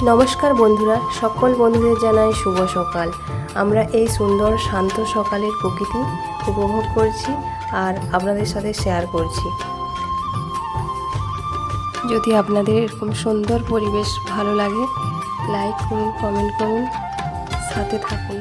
নমস্কার বন্ধুরা, সকল বন্ধুদের জানাই শুভ সকাল। আমরা এই সুন্দর শান্ত সকালের প্রকৃতি উপভোগ করছি আর আপনাদের সাথে শেয়ার করছি। যদি আপনাদের এরকম সুন্দর পরিবেশ ভালো লাগে, লাইক করুন, কমেন্ট করুন, সাথে থাকুন।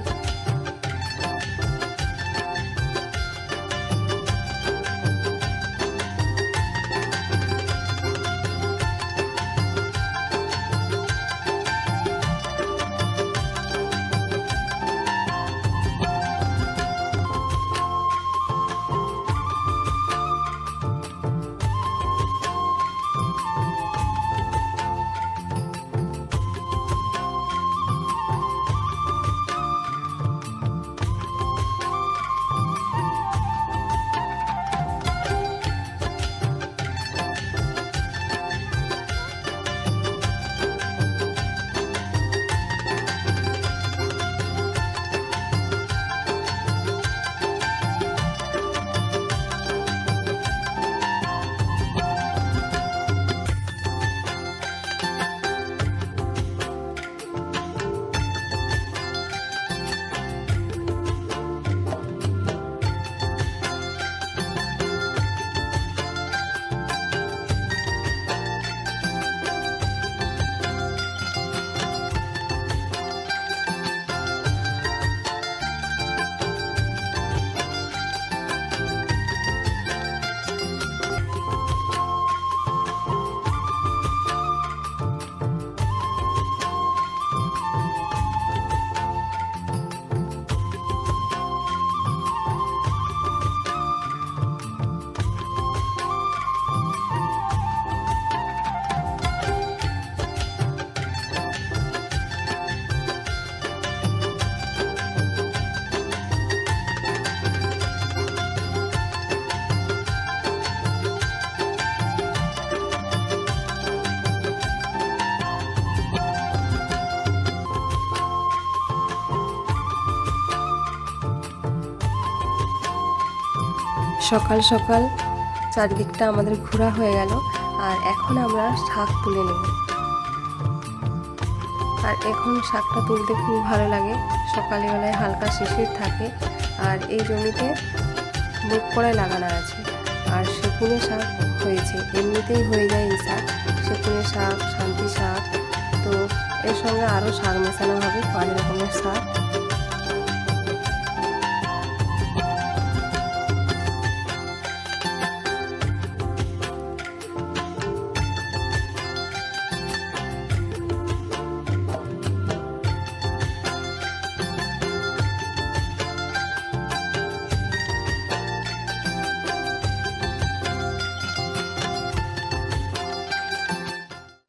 সকাল সকাল চারদিকটা আমাদের ঘোরা হয়ে গেল, আর এখন আমরা শাক তুলে নেব। আর এখন শাকটা তুলতে খুব ভালো লাগে, সকালবেলায় হালকা শিশির থাকে। আর এই জমিতে বুক করে লাগানো আছে, আর সেকুনে শাক হয়েছে, এমনিতেই হয়ে যায় এই শাক, সেকুনে শাক, শান্তি শাক। তো এর সঙ্গে আরও শাক মেশানো হবে, 5 রকমের শাক।